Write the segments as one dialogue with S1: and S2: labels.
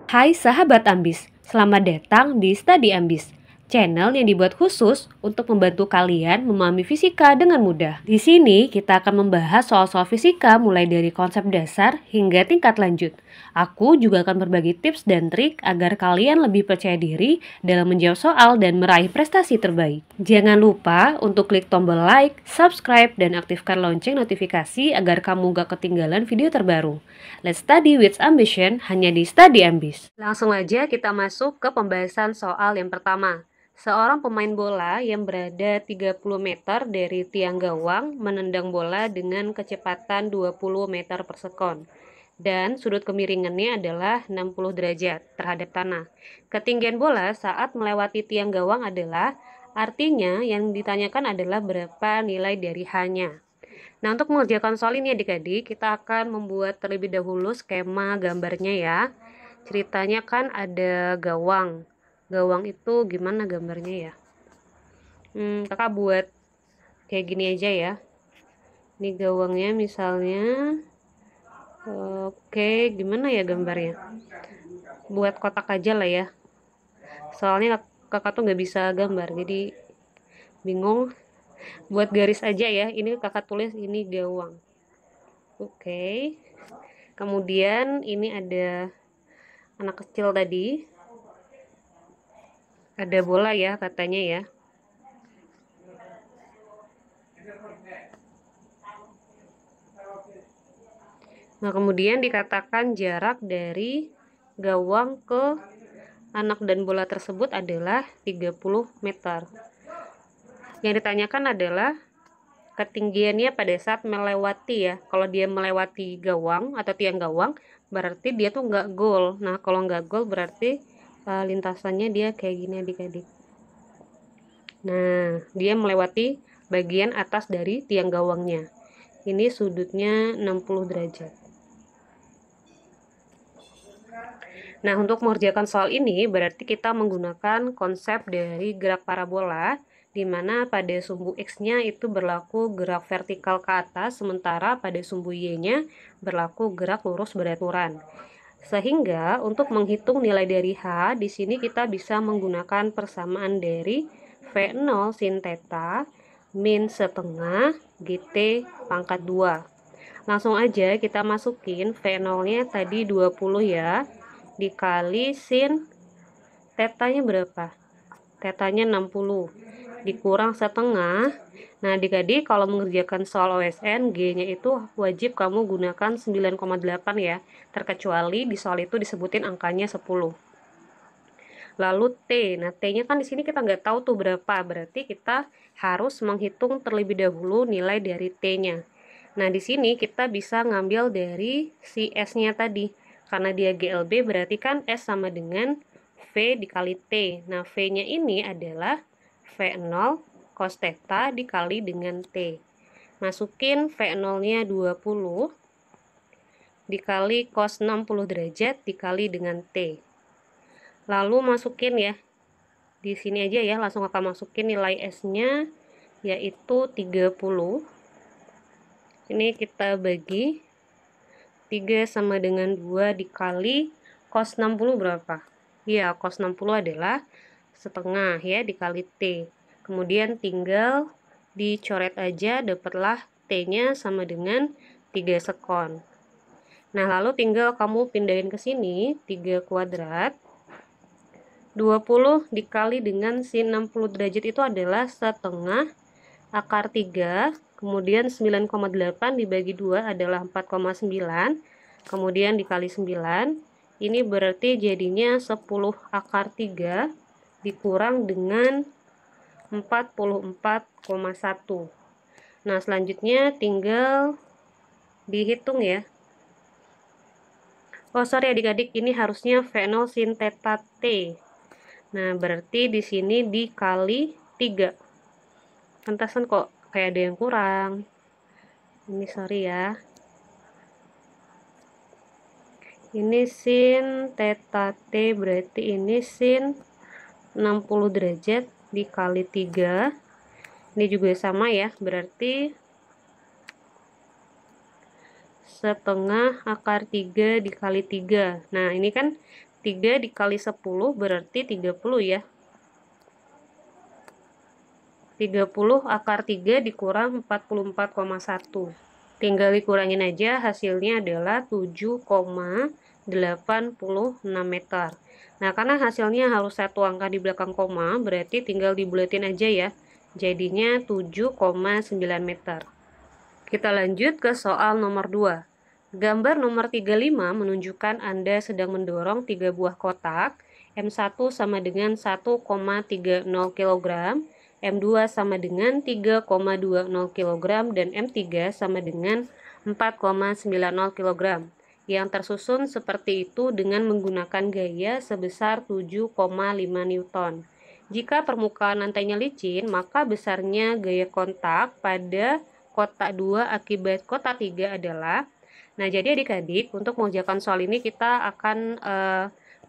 S1: Hai sahabat Ambis, selamat datang di Study Ambis, channel yang dibuat khusus untuk membantu kalian memahami fisika dengan mudah. Di sini kita akan membahas soal-soal fisika mulai dari konsep dasar hingga tingkat lanjut. Aku juga akan berbagi tips dan trik agar kalian lebih percaya diri dalam menjawab soal dan meraih prestasi terbaik. Jangan lupa untuk klik tombol like, subscribe, dan aktifkan lonceng notifikasi agar kamu gak ketinggalan video terbaru. Let's study with ambition hanya di Study Ambis. Langsung aja kita masuk ke pembahasan soal yang pertama. Seorang pemain bola yang berada 30 meter dari tiang gawang menendang bola dengan kecepatan 20 meter per sekon. Dan sudut kemiringannya adalah 60 derajat terhadap tanah. Ketinggian bola saat melewati tiang gawang adalah, artinya yang ditanyakan adalah berapa nilai dari H-nya. Nah, untuk mengerjakan soal ini adik-adik, kita akan membuat terlebih dahulu skema gambarnya ya. Ceritanya kan ada gawang. Gawang itu gimana gambarnya ya? Kakak buat kayak gini aja ya. Ini gawangnya misalnya. Oke, gimana ya gambarnya? Buat kotak aja lah ya. Soalnya kakak tuh nggak bisa gambar, jadi bingung. Buat garis aja ya. Ini kakak tulis ini gawang. Oke. Kemudian ini ada anak kecil tadi. Ada bola ya katanya ya. Nah, kemudian dikatakan jarak dari gawang ke anak dan bola tersebut adalah 30 meter. Yang ditanyakan adalah ketinggiannya pada saat melewati ya. Kalau dia melewati gawang atau tiang gawang, berarti dia tuh nggak gol. Nah, kalau nggak gol berarti lintasannya dia kayak gini adik-adik. Nah, dia melewati bagian atas dari tiang gawangnya. Ini sudutnya 60 derajat. Nah, untuk mengerjakan soal ini berarti kita menggunakan konsep dari gerak parabola, di mana pada sumbu X-nya itu berlaku gerak vertikal ke atas, sementara pada sumbu Y-nya berlaku gerak lurus beraturan. Sehingga untuk menghitung nilai dari H, di sini kita bisa menggunakan persamaan dari V0 sin theta min setengah GT pangkat 2. Langsung aja kita masukin V0-nya tadi 20 ya, dikali sin tetanya berapa? Tetanya 60 dikurang setengah. Nah, adik-adik kalau mengerjakan soal OSN, G-nya itu wajib kamu gunakan 9,8 ya, terkecuali di soal itu disebutin angkanya 10. Lalu T, nah T-nya kan di sini kita nggak tahu tuh berapa, berarti kita harus menghitung terlebih dahulu nilai dari T-nya. Nah, di sini kita bisa ngambil dari si S-nya tadi, karena dia GLB berarti kan S sama dengan V dikali T. Nah, V-nya ini adalah V0 cos theta dikali dengan T. Masukin V0-nya 20 dikali cos 60 derajat dikali dengan T. Lalu masukin ya. Di sini aja ya, langsung akan masukin nilai S-nya yaitu 30. Ini kita bagi 3 sama dengan 2 dikali cos 60 berapa? Ya, cos 60 adalah setengah ya dikali T. Kemudian tinggal dicoret aja, dapatlah T-nya sama dengan 3 sekon. Nah, lalu tinggal kamu pindahin ke sini, 3 kuadrat. 20 dikali dengan sin 60 derajat itu adalah setengah akar 3. Kemudian 9,8 dibagi 2 adalah 4,9. Kemudian dikali 9. Ini berarti jadinya 10 akar 3 dikurang dengan 44,1. Nah, selanjutnya tinggal dihitung ya. Oh, sorry adik-adik, ini harusnya V0 sin theta T. Nah, berarti di sini dikali 3. Pantasan kok kayak ada yang kurang. Ini sorry ya. Ini sin theta T, berarti ini sin 60 derajat dikali 3. Ini juga sama ya, berarti setengah akar 3 dikali 3. Nah, ini kan 3 dikali 10 berarti 30 ya. 30 akar 3 dikurang 44,1. Tinggal dikurangin aja, hasilnya adalah 7,86 meter. Nah, karena hasilnya harus satu angka di belakang koma, berarti tinggal dibulatin aja ya. Jadinya 7,9 meter. Kita lanjut ke soal nomor 2. Gambar nomor 35 menunjukkan Anda sedang mendorong 3 buah kotak. M1 sama dengan 1,30 kg, M2 sama dengan 3,20 kg, dan M3 sama dengan 4,90 kg. Yang tersusun seperti itu dengan menggunakan gaya sebesar 7,5 Newton. Jika permukaan lantainya licin, maka besarnya gaya kontak pada kotak 2 akibat kotak 3 adalah. Nah, jadi adik-adik, untuk mengerjakan soal ini kita akan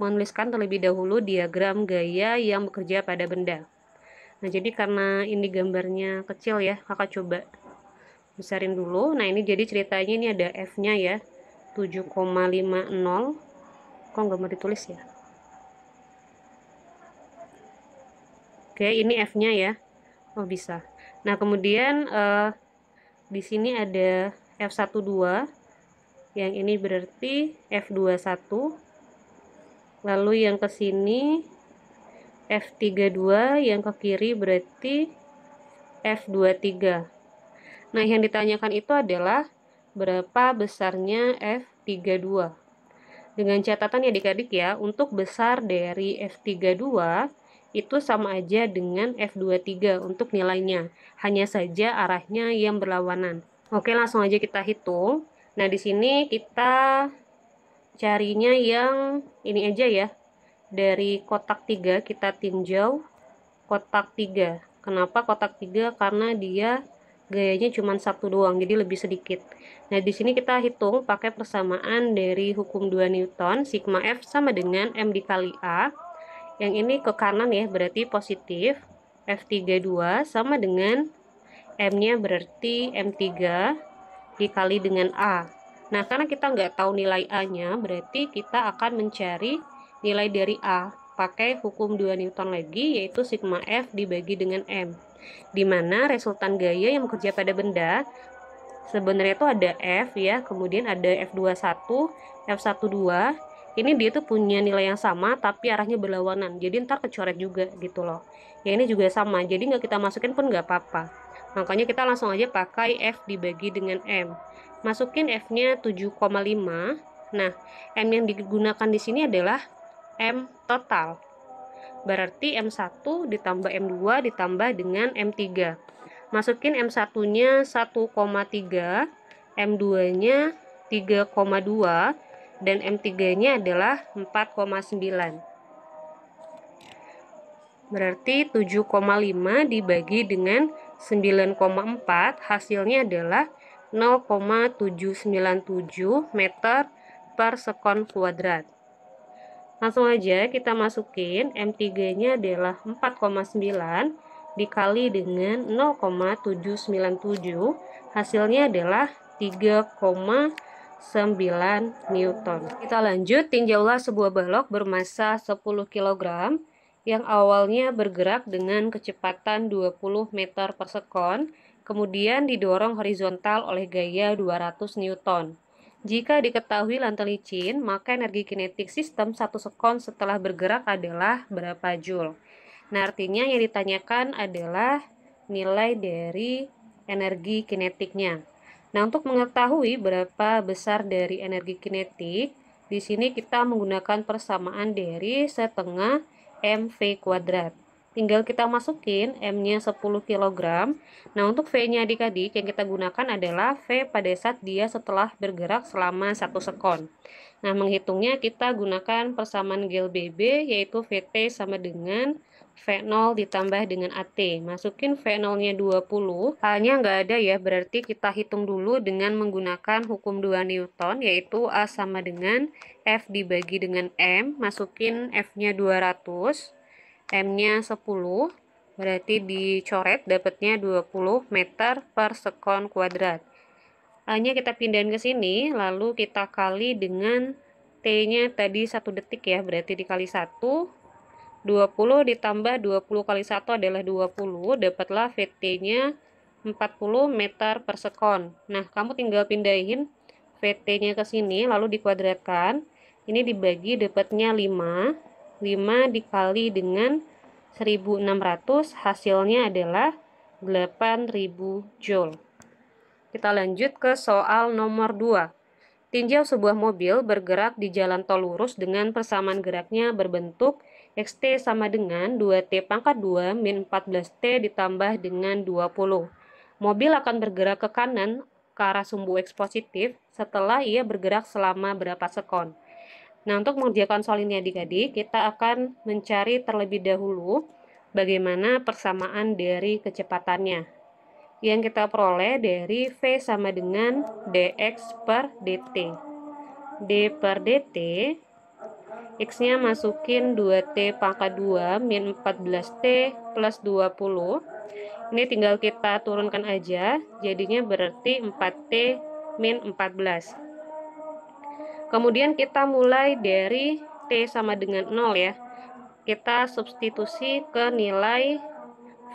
S1: menuliskan terlebih dahulu diagram gaya yang bekerja pada benda. Nah, jadi karena ini gambarnya kecil ya, kakak coba besarin dulu. Nah, ini jadi ceritanya ini ada F-nya ya, 7,50. Kok nggak mau ditulis ya? Oke, ini F-nya ya. Oh, bisa. Nah, kemudian di sini ada F12, yang ini berarti F21. Lalu yang ke sini F32, yang ke kiri berarti F23. Nah, yang ditanyakan itu adalah berapa besarnya F32. Dengan catatan ya adik-adik ya, untuk besar dari F32 itu sama aja dengan F23 untuk nilainya. Hanya saja arahnya yang berlawanan. Oke, langsung aja kita hitung. Nah, di sini kita carinya yang ini aja ya. Dari kotak 3 kita tinjau kotak 3. Kenapa kotak 3? Karena dia gayanya cuma satu doang, jadi lebih sedikit. Nah, di sini kita hitung pakai persamaan dari hukum 2 Newton, sigma F sama dengan M dikali A. Yang ini ke kanan ya, berarti positif. F32 sama dengan M-nya berarti M3 dikali dengan A. Nah, karena kita nggak tahu nilai A-nya, berarti kita akan mencari nilai dari A pakai hukum 2 Newton lagi, yaitu sigma F dibagi dengan M, di mana resultan gaya yang bekerja pada benda sebenarnya itu ada F ya, kemudian ada F21, F12. Ini dia tuh punya nilai yang sama tapi arahnya berlawanan, jadi ntar kecoret juga gitu loh. Ya, ini juga sama, jadi nggak kita masukin pun nggak apa-apa. Makanya kita langsung aja pakai F dibagi dengan M. Masukin F-nya 7,5. Nah, M yang digunakan di sini adalah M total. Berarti M1 ditambah M2 ditambah dengan M3. Masukin M1-nya 1,3, M2-nya 3,2, dan M3-nya adalah 4,9. Berarti 7,5 dibagi dengan 9,4, hasilnya adalah 0,797 meter per sekon kuadrat. Langsung aja kita masukin M3-nya adalah 4,9 dikali dengan 0,797, hasilnya adalah 3,9 Newton. Kita lanjut, tinjaulah sebuah balok bermassa 10 kg yang awalnya bergerak dengan kecepatan 20 meter per sekon, kemudian didorong horizontal oleh gaya 200 Newton. Jika diketahui lantai licin, maka energi kinetik sistem 1 sekon setelah bergerak adalah berapa joule. Nah, artinya yang ditanyakan adalah nilai dari energi kinetiknya. Nah, untuk mengetahui berapa besar dari energi kinetik, di sini kita menggunakan persamaan dari setengah mv kuadrat. Tinggal kita masukin M-nya 10 kg. Nah, untuk V-nya adik-adik yang kita gunakan adalah V pada saat dia setelah bergerak selama 1 sekon. Nah, menghitungnya kita gunakan persamaan GLBB, yaitu VT sama dengan V0 ditambah dengan AT. Masukin V0-nya 20, A-nya nggak ada ya, berarti kita hitung dulu dengan menggunakan hukum 2 Newton, yaitu A sama dengan F dibagi dengan M. Masukin F-nya 200, M-nya 10, berarti dicoret dapatnya 20 meter per sekon kuadrat. A-nya kita pindahin ke sini, lalu kita kali dengan T VT-nya tadi 1 detik ya, berarti dikali 1, 20 ditambah 20 kali 1 adalah 20, dapatlah VT-nya 40 meter per sekon. Nah, kamu tinggal pindahin VT-nya ke sini, lalu dikuadratkan. Ini dibagi dapatnya 5. 5 dikali dengan 1600, hasilnya adalah 8000 Joule. Kita lanjut ke soal nomor 2. Tinjau sebuah mobil bergerak di jalan tol lurus dengan persamaan geraknya berbentuk XT sama dengan 2T pangkat 2 min 14T ditambah dengan 20. Mobil akan bergerak ke kanan ke arah sumbu X positif setelah ia bergerak selama berapa sekon. Nah, untuk mengerjakan soal ini adik-adik, kita akan mencari terlebih dahulu bagaimana persamaan dari kecepatannya. Yang kita peroleh dari V sama dengan dx per dt. D per dt, X-nya masukin 2T pangkat 2 min 14T plus 20. Ini tinggal kita turunkan aja, jadinya berarti 4T min 14. Kemudian kita mulai dari T sama dengan 0 ya. Kita substitusi ke nilai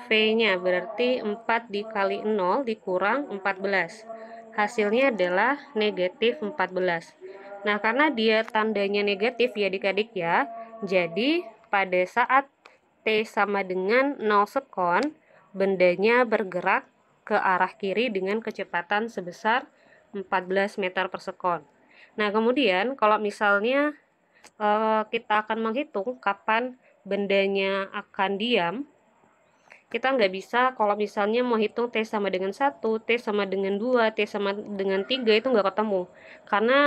S1: V-nya, berarti 4 dikali 0 dikurang 14. Hasilnya adalah negatif 14. Nah, karena dia tandanya negatif ya adik-adik ya, jadi pada saat T sama dengan 0 sekon, bendanya bergerak ke arah kiri dengan kecepatan sebesar 14 meter per sekon. Nah, kemudian kalau misalnya kita akan menghitung kapan bendanya akan diam, kita nggak bisa kalau misalnya mau hitung T sama dengan 1, T sama dengan 2, T sama dengan 3 itu nggak ketemu. Karena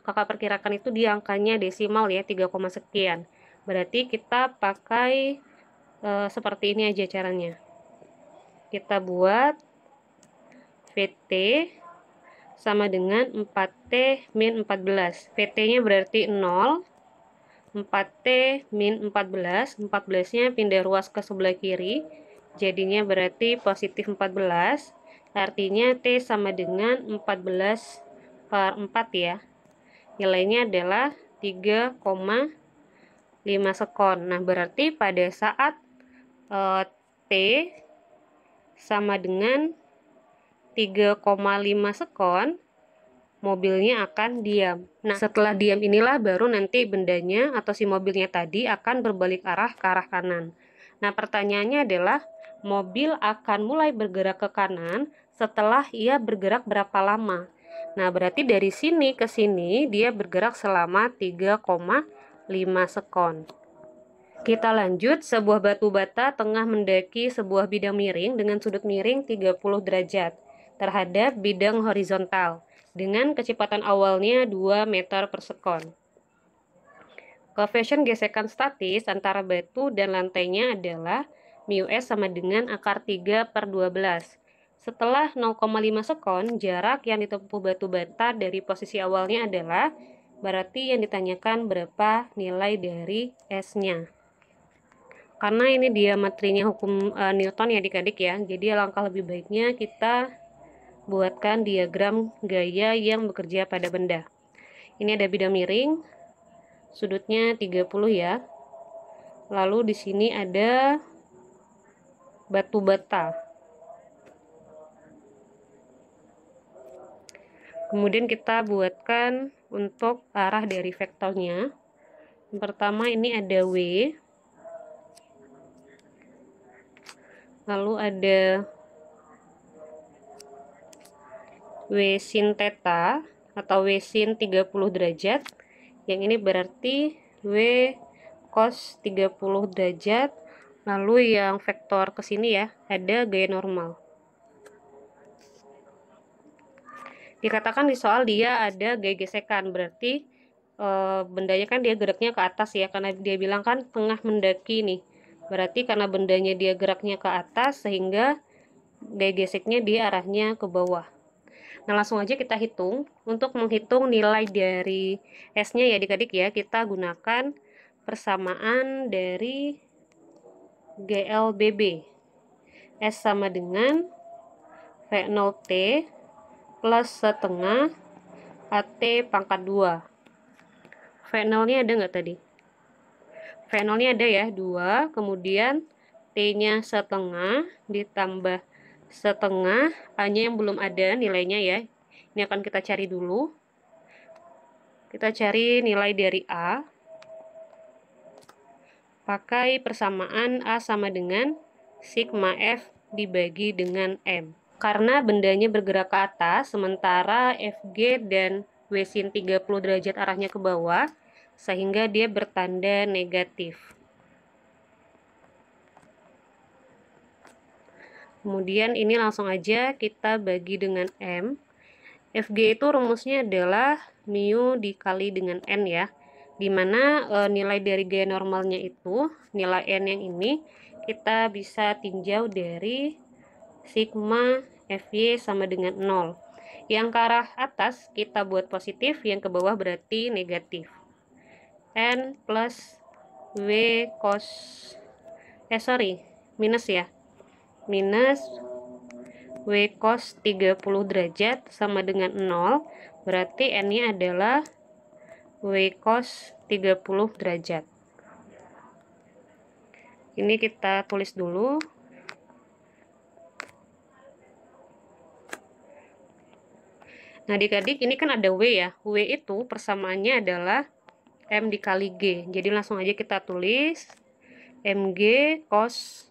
S1: kakak perkirakan itu dia angkanya desimal ya, 3, sekian. Berarti kita pakai seperti ini aja caranya. Kita buat VT sama dengan 4T min 14. VT-nya berarti 0. 4T min 14. 14-nya pindah ruas ke sebelah kiri. Jadinya berarti positif 14. Artinya T sama dengan 14 per 4 ya. Nilainya adalah 3,5 sekon. Nah, berarti pada saat T sama dengan 3,5 sekon, mobilnya akan diam. Nah, setelah diam inilah baru nanti bendanya atau si mobilnya tadi akan berbalik arah ke arah kanan. Nah, pertanyaannya adalah mobil akan mulai bergerak ke kanan setelah ia bergerak berapa lama? Nah, berarti dari sini ke sini dia bergerak selama 3,5 sekon. Kita lanjut, sebuah batu bata tengah mendaki sebuah bidang miring dengan sudut miring 30 derajat terhadap bidang horizontal dengan kecepatan awalnya 2 meter per sekon. Koefisien gesekan statis antara batu dan lantainya adalah μs sama dengan akar 3 per 12. Setelah 0,5 sekon, jarak yang ditempuh batu bata dari posisi awalnya adalah, berarti yang ditanyakan berapa nilai dari S-nya. Karena ini diametrinya hukum Newton ya adik-adik ya, jadi alangkah lebih baiknya kita buatkan diagram gaya yang bekerja pada benda. Ini ada bidang miring, sudutnya 30 ya. Lalu di sini ada batu bata. Kemudian kita buatkan untuk arah dari vektornya. Yang pertama ini ada W. Lalu ada W sin theta atau W sin 30 derajat. Yang ini berarti W cos 30 derajat. Lalu yang vektor ke sini ya, ada gaya normal. Dikatakan di soal dia ada gaya gesekan, berarti bendanya kan dia geraknya ke atas ya, karena dia bilang kan tengah mendaki nih. Berarti karena bendanya dia geraknya ke atas sehingga gaya geseknya dia arahnya ke bawah. Nah, langsung aja kita hitung. Untuk menghitung nilai dari S-nya ya adik-adik ya, kita gunakan persamaan dari GLBB. S sama dengan V0T plus setengah AT pangkat 2. V0-nya ada nggak tadi? V0-nya ada ya, 2. Kemudian T-nya setengah ditambah setengah. A-nya yang belum ada nilainya ya. Ini akan kita cari dulu. Kita cari nilai dari A. Pakai persamaan A sama dengan sigma F dibagi dengan M. Karena bendanya bergerak ke atas, sementara FG dan W sin 30 derajat arahnya ke bawah, sehingga dia bertanda negatif. Kemudian ini langsung aja kita bagi dengan M. FG itu rumusnya adalah mu dikali dengan N ya. Dimana nilai dari gaya normalnya itu, nilai N yang ini, kita bisa tinjau dari sigma Fy sama dengan 0. Yang ke arah atas kita buat positif, yang ke bawah berarti negatif. N plus W cos, minus ya. Minus W cos 30 derajat sama dengan 0. Berarti N-nya adalah W cos 30 derajat. Ini kita tulis dulu. Nah, adik-adik, ini kan ada W ya. W itu persamaannya adalah M dikali G. Jadi langsung aja kita tulis MG cos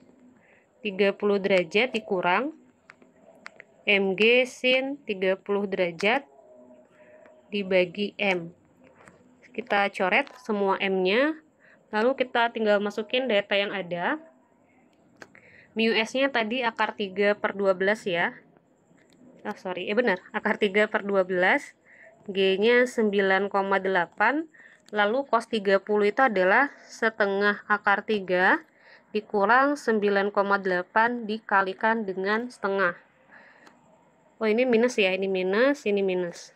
S1: 30 derajat dikurang MG sin 30 derajat dibagi M. Kita coret semua M-nya. Lalu kita tinggal masukin data yang ada. Mu S-nya tadi akar 3 per 12 ya. Benar, akar 3 per 12, G-nya 9,8, lalu cos 30 itu adalah setengah akar 3 dikurang 9,8 dikalikan dengan setengah. Oh, ini minus ya, ini minus, ini minus.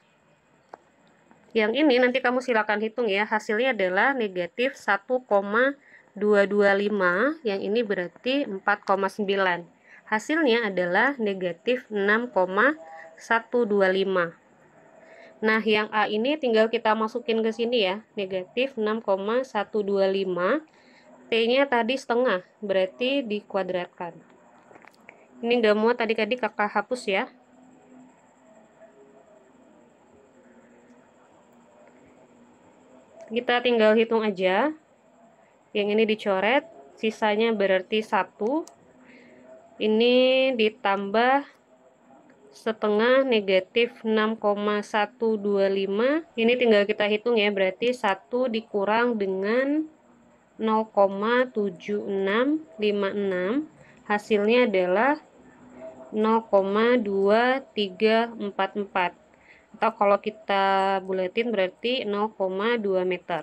S1: Yang ini nanti kamu silakan hitung ya, hasilnya adalah negatif 1,225, yang ini berarti 4,9. Hasilnya adalah negatif 6,125. Nah, yang A ini tinggal kita masukin ke sini ya, negatif 6,125. T-nya tadi setengah, berarti dikuadratkan. Ini nggak muat adik-adik, kakak hapus ya. Kita tinggal hitung aja. Yang ini dicoret, sisanya berarti 1. Ini ditambah setengah negatif 6,125. Ini tinggal kita hitung ya, berarti 1 dikurang dengan 0,7656. Hasilnya adalah 0,2344. Atau kalau kita buletin berarti 0,2 meter.